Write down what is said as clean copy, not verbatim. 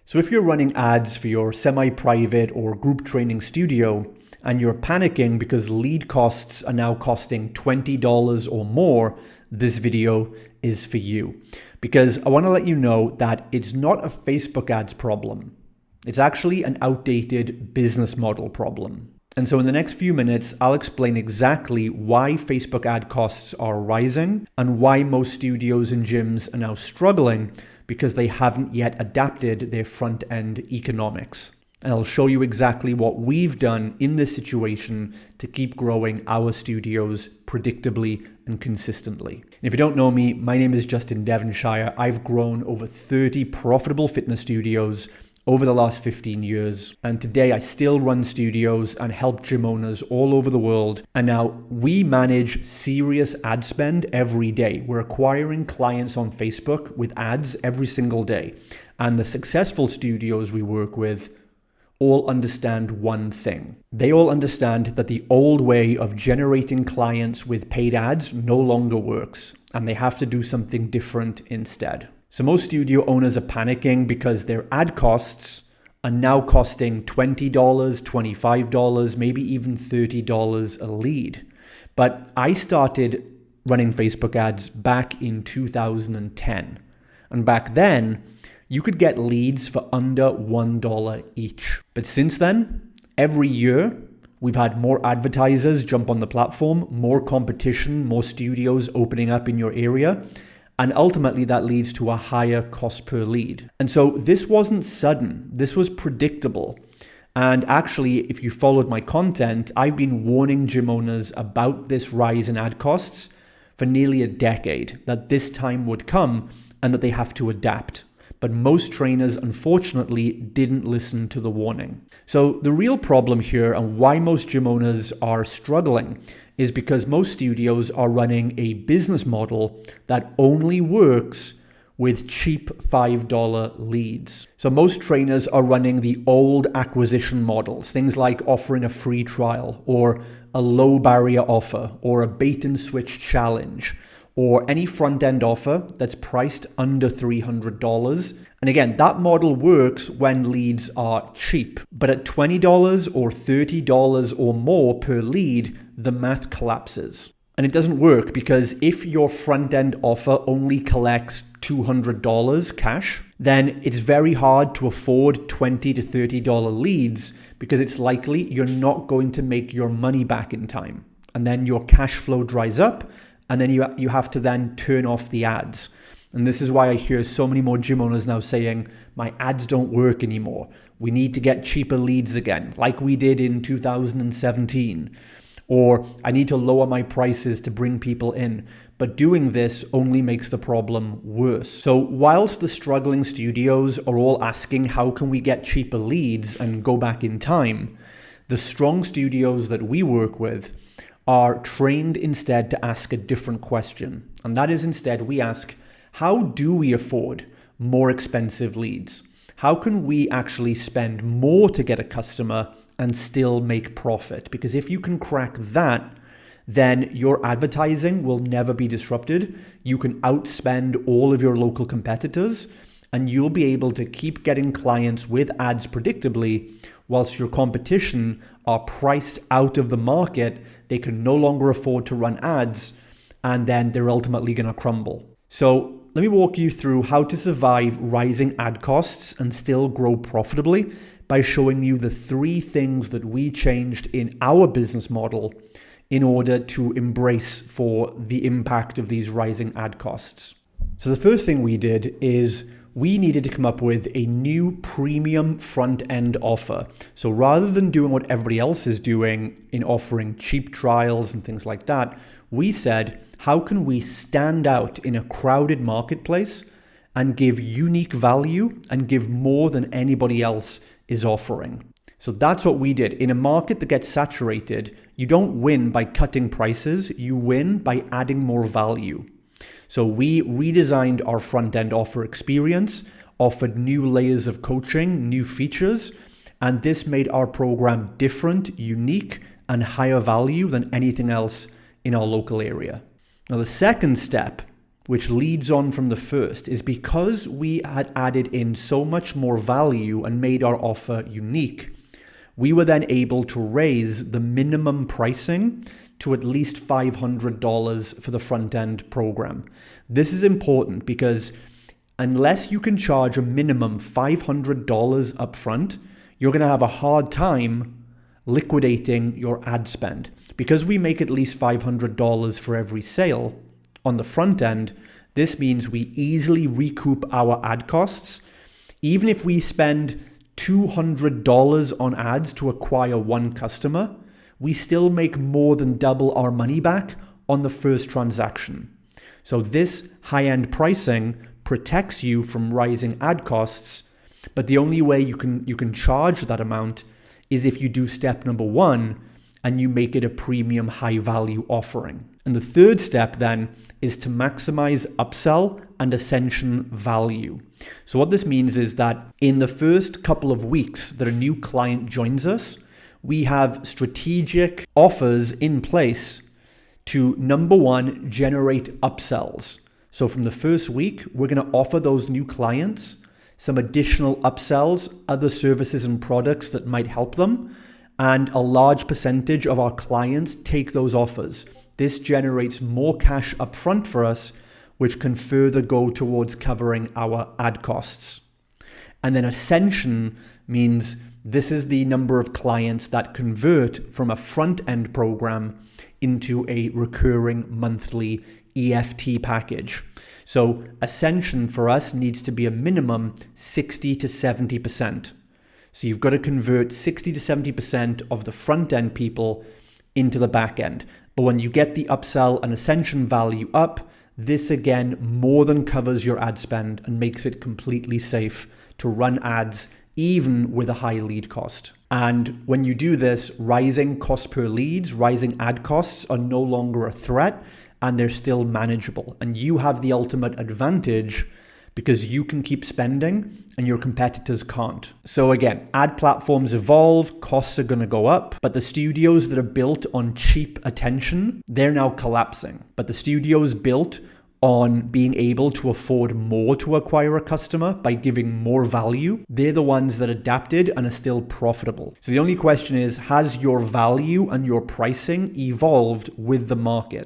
So if you're running ads for your semi-private or group training studio and you're panicking because lead costs are now costing $20 or more, this video is for you. Because I want to let you know that it's not a Facebook ads problem. It's actually an outdated business model problem. And so in the next few minutes, I'll explain exactly why Facebook ad costs are rising and why most studios and gyms are now struggling because they haven't yet adapted their front-end economics. And I'll show you exactly what we've done in this situation to keep growing our studios predictably and consistently. And if you don't know me, my name is Justin Devonshire. I've grown over 30 profitable fitness studios over the last 15 years. And today I still run studios and help gym owners all over the world. And now we manage serious ad spend every day. We're acquiring clients on Facebook with ads every single day. And the successful studios we work with all understand one thing. They all understand that the old way of generating clients with paid ads no longer works, and they have to do something different instead. So most studio owners are panicking because their ad costs are now costing $20, $25, maybe even $30 a lead. But I started running Facebook ads back in 2010. And back then, you could get leads for under $1 each. But since then, every year, we've had more advertisers jump on the platform, more competition, more studios opening up in your area. And ultimately that leads to a higher cost per lead. And so this wasn't sudden, this was predictable. And actually, if you followed my content, I've been warning gym owners about this rise in ad costs for nearly a decade, that this time would come and that they have to adapt. But most trainers, unfortunately, didn't listen to the warning. So the real problem here and why most gym owners are struggling is because most studios are running a business model that only works with cheap $5 leads. So most trainers are running the old acquisition models, things like offering a free trial or a low barrier offer or a bait and switch challenge or any front-end offer that's priced under $300. And again, that model works when leads are cheap, but at $20 or $30 or more per lead, the math collapses. And it doesn't work because if your front-end offer only collects $200 cash, then it's very hard to afford $20 to $30 leads because it's likely you're not going to make your money back in time. And then your cash flow dries up, and then you have to then turn off the ads. And this is why I hear so many more gym owners now saying, my ads don't work anymore. We need to get cheaper leads again, like we did in 2017. Or I need to lower my prices to bring people in. But doing this only makes the problem worse. So whilst the struggling studios are all asking, how can we get cheaper leads and go back in time? The strong studios that we work with are trained instead to ask a different question. And that is instead we ask, how do we afford more expensive leads? How can we actually spend more to get a customer and still make profit? Because if you can crack that, then your advertising will never be disrupted. You can outspend all of your local competitors and you'll be able to keep getting clients with ads predictably whilst your competition are priced out of the market. They can no longer afford to run ads and then they're ultimately going to crumble. So let me walk you through how to survive rising ad costs and still grow profitably by showing you the 3 things that we changed in our business model in order to embrace for the impact of these rising ad costs. So the first thing we did is we needed to come up with a new premium front-end offer. So rather than doing what everybody else is doing in offering cheap trials and things like that, we said, how can we stand out in a crowded marketplace and give unique value and give more than anybody else is offering? So that's what we did. In a market that gets saturated, you don't win by cutting prices, you win by adding more value. So we redesigned our front-end offer experience, offered new layers of coaching, new features, and this made our program different, unique, and higher value than anything else in our local area. Now, the second step which leads on from the first, is because we had added in so much more value and made our offer unique, we were then able to raise the minimum pricing to at least $500 for the front-end program. This is important because unless you can charge a minimum $500 upfront, you're going to have a hard time liquidating your ad spend. Because we make at least $500 for every sale on the front end, this means we easily recoup our ad costs. Even if we spend $200 on ads to acquire one customer, we still make more than double our money back on the first transaction. So this high-end pricing protects you from rising ad costs, but the only way you can charge that amount is if you do step number one and you make it a premium high-value offering. And the third step then is to maximize upsell and ascension value. So what this means is that in the first couple of weeks that a new client joins us, we have strategic offers in place to, number one, generate upsells. So from the first week, we're going to offer those new clients some additional upsells, other services and products that might help them, and a large percentage of our clients take those offers. This generates more cash upfront for us, which can further go towards covering our ad costs. And then ascension means this is the number of clients that convert from a front-end program into a recurring monthly EFT package. So ascension for us needs to be a minimum 60 to 70%. So you've got to convert 60 to 70% of the front-end people into the back end. But when you get the upsell and ascension value up, this again more than covers your ad spend and makes it completely safe to run ads even with a high lead cost. And when you do this, rising cost per leads, rising ad costs are no longer a threat, and they're still manageable. And you have the ultimate advantage because you can keep spending and your competitors can't. So again, ad platforms evolve, costs are going to go up, but the studios that are built on cheap attention, they're now collapsing. But the studios built on being able to afford more to acquire a customer by giving more value, they're the ones that adapted and are still profitable. So the only question is, has your value and your pricing evolved with the market?